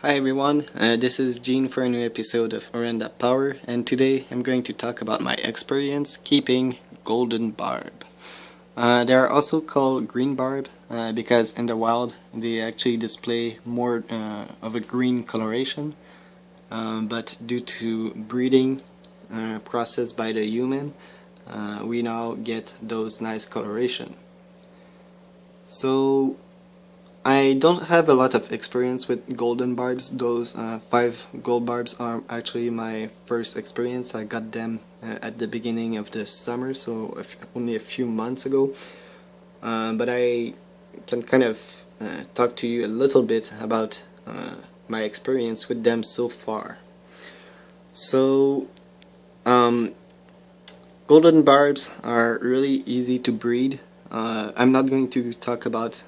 Hi everyone, this is Gene for a new episode of Oranda Power, and today I'm going to talk about my experience keeping golden barb. They are also called green barb because in the wild they actually display more of a green coloration, but due to breeding process by the human, we now get those nice coloration. So I don't have a lot of experience with golden barbs. Those 5 gold barbs are actually my first experience. I got them at the beginning of the summer, so only a few months ago. But I can kind of talk to you a little bit about my experience with them so far. So, golden barbs are really easy to breed. I'm not going to talk about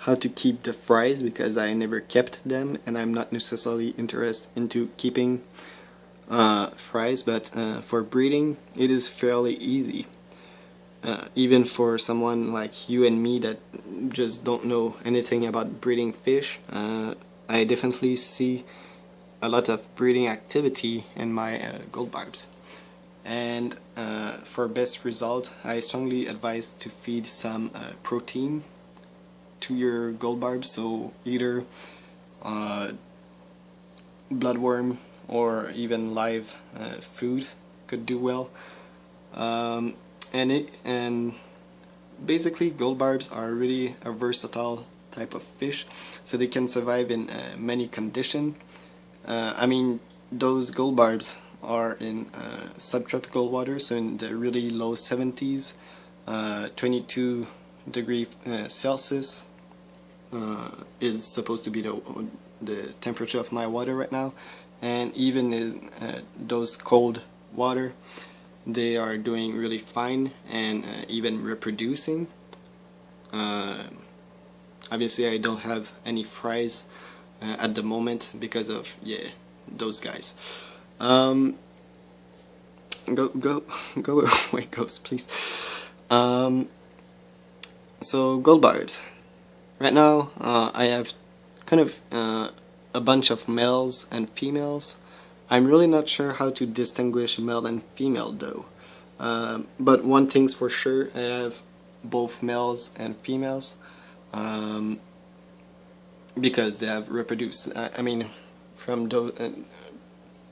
how to keep the fries because I never kept them and I'm not necessarily interested into keeping fries, but for breeding it is fairly easy. Even for someone like you and me that just don't know anything about breeding fish, I definitely see a lot of breeding activity in my gold barbs. And for best result, I strongly advise to feed some protein to your gold barbs, so either bloodworm or even live food could do well. And basically gold barbs are really a versatile type of fish, so they can survive in many conditions. I mean, those gold barbs are in subtropical water, so in the really low 70s, 22 degree Celsius is supposed to be the temperature of my water right now, and even in those cold water they are doing really fine and even reproducing. Obviously I don't have any fries at the moment because of those guys. Go away, ghost, please. So gold barbs. Right now, I have kind of a bunch of males and females. I'm really not sure how to distinguish male and female though. But one thing's for sure, I have both males and females because they have reproduced. I mean, from those,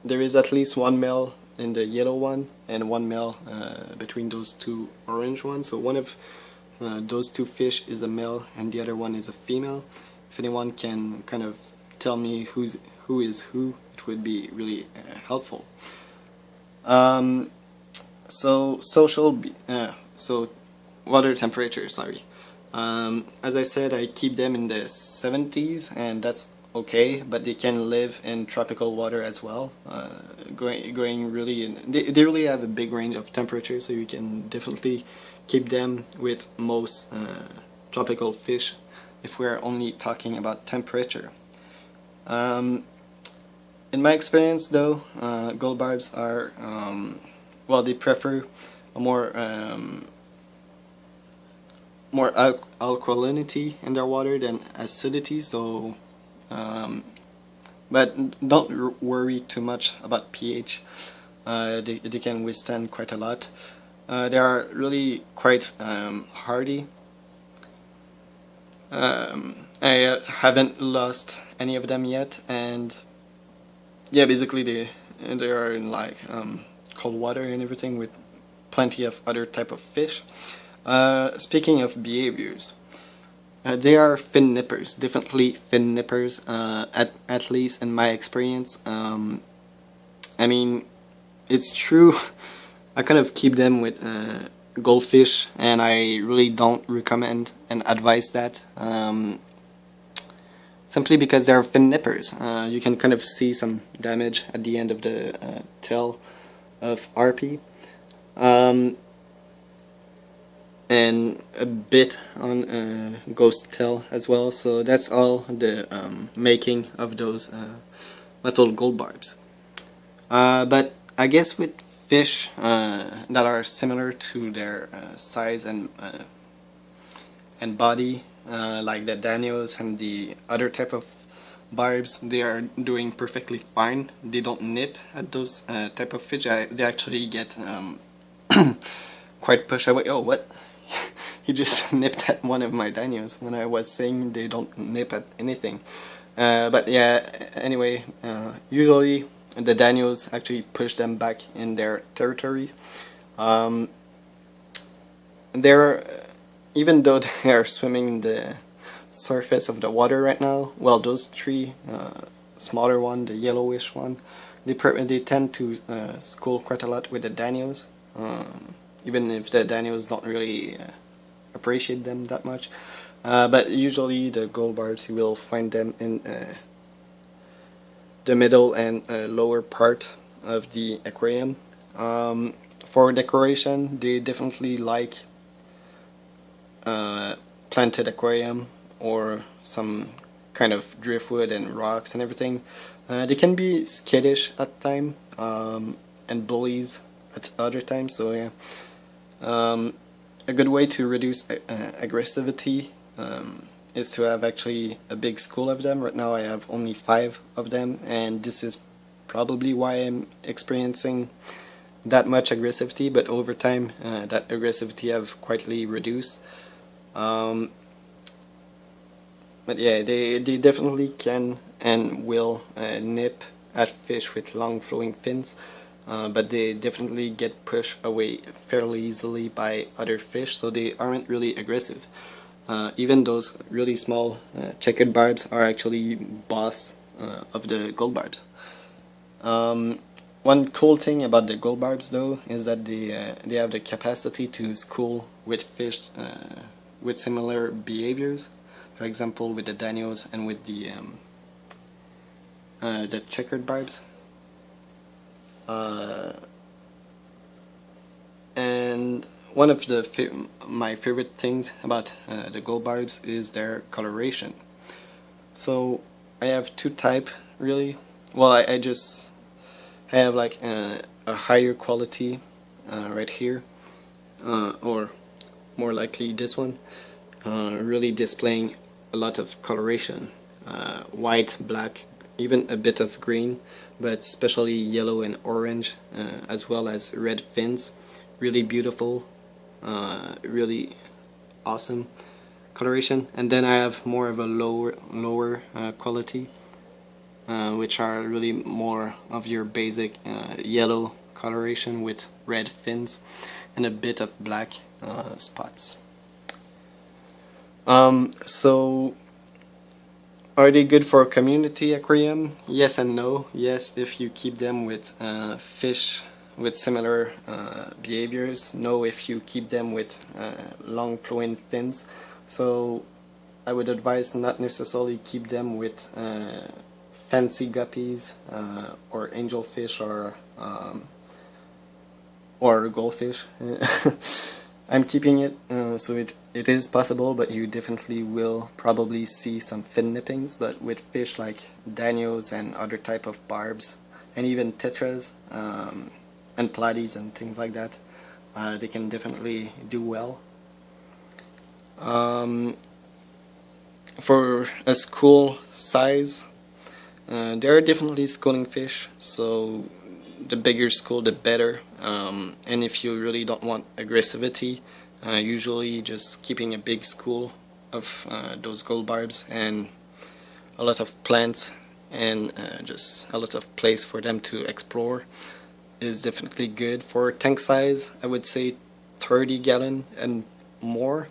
there is at least one male in the yellow one and one male between those two orange ones. So one of those two fish is a male and the other one is a female. If anyone can kind of tell me who is who, it would be really helpful. So water temperature, sorry. As I said, I keep them in the 70s and that's okay, but they can live in tropical water as well. Going really in, they really have a big range of temperature, so you can definitely keep them with most tropical fish if we're only talking about temperature. In my experience though, gold barbs are, well, they prefer a more alkalinity in their water than acidity, so but don't worry too much about pH. They can withstand quite a lot. They are really quite hardy. I haven't lost any of them yet, and yeah, basically they are in like cold water and everything with plenty of other type of fish. Speaking of behaviors, they are fin nippers, definitely fin nippers, at least in my experience. I mean, it's true, I kind of keep them with goldfish, and I really don't recommend and advise that, simply because they're fin nippers. You can kind of see some damage at the end of the tail of RP. And a bit on ghost tail as well, so that's all the making of those little gold barbs. But I guess with fish that are similar to their size and body, like the danios and the other type of barbs, they are doing perfectly fine. They don't nip at those type of fish. They actually get quite pushed away. Oh, what? He just nipped at one of my danios when I was saying they don't nip at anything. But yeah, anyway, usually the danios actually push them back in their territory. They're, even though they are swimming in the surface of the water right now, well, those three smaller one, the yellowish one, they tend to school quite a lot with the danios, even if the danios don't really appreciate them that much. But usually the gold barbs, you will find them in the middle and lower part of the aquarium. For decoration, they definitely like planted aquarium or some kind of driftwood and rocks and everything. They can be skittish at time and bullies at other times. So yeah, a good way to reduce aggressivity is to have actually a big school of them. Right now I have only 5 of them, and this is probably why I'm experiencing that much aggressivity, but over time that aggressivity have quietly reduced. But yeah, they definitely can and will nip at fish with long flowing fins, but they definitely get pushed away fairly easily by other fish, so they aren't really aggressive. Even those really small checkered barbs are actually boss of the gold barbs. One cool thing about the gold barbs though is that they have the capacity to school with fish with similar behaviors. For example, with the danios and with the checkered barbs. And one of my favorite things about the gold barbs is their coloration. So I have 2 types really. Well, I have like a higher quality right here, or more likely this one, really displaying a lot of coloration, white, black, even a bit of green, but especially yellow and orange, as well as red fins. Really beautiful, really awesome coloration. And then I have more of a lower quality, which are really more of your basic yellow coloration with red fins and a bit of black spots. So are they good for a community aquarium? Yes and no. Yes, if you keep them with fish with similar behaviors. No, if you keep them with long flowing fins. So I would advise not necessarily keep them with fancy guppies or angelfish or goldfish. I'm keeping it, so it is possible, but you definitely will probably see some fin nippings. But with fish like danios and other type of barbs, and even tetras and platies and things like that, they can definitely do well. For a school size, there are definitely schooling fish, so the bigger school the better, and if you really don't want aggressivity, usually just keeping a big school of those gold barbs and a lot of plants and just a lot of place for them to explore is definitely good. For tank size, I would say 30 gallon and more.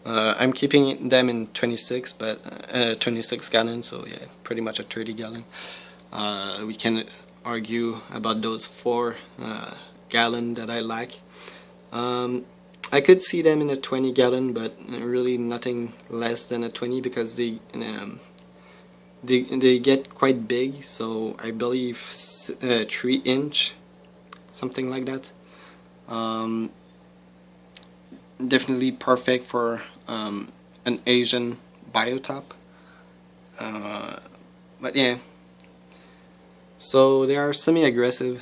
I'm keeping them in 26, but 26 gallon, so yeah, pretty much a 30 gallon. We can argue about those 4 gallon that I like. I could see them in a 20 gallon, but really nothing less than a 20, because they get quite big. So I believe 3 inch, something like that. Definitely perfect for an Asian biotop. But yeah, so they are semi-aggressive.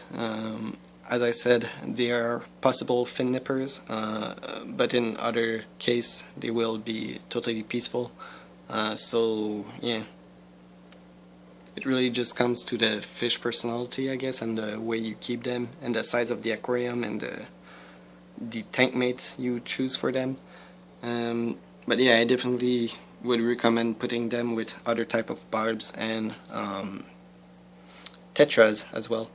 As I said, they are possible fin nippers, but in other case they will be totally peaceful. So yeah, it really just comes to the fish personality, I guess, and the way you keep them, and the size of the aquarium, and the tank mates you choose for them. But yeah, I definitely would recommend putting them with other type of barbs and tetras as well,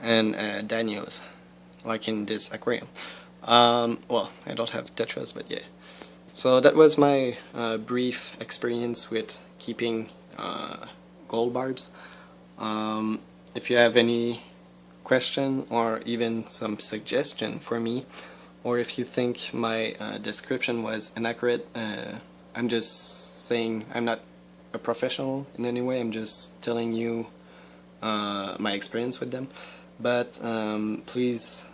and danios, like in this aquarium. Well, I don't have tetras, but yeah. So that was my brief experience with keeping gold barbs. If you have any question or even some suggestion for me, or if you think my description was inaccurate, I'm just saying I'm not a professional in any way, I'm just telling you my experience with them. But please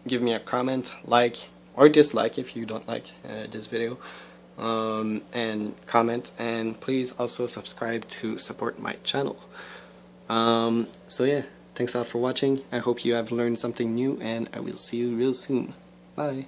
give me a comment, like or dislike if you don't like this video, and comment, and please also subscribe to support my channel. So yeah, thanks all for watching. I hope you have learned something new, and I will see you real soon. Bye.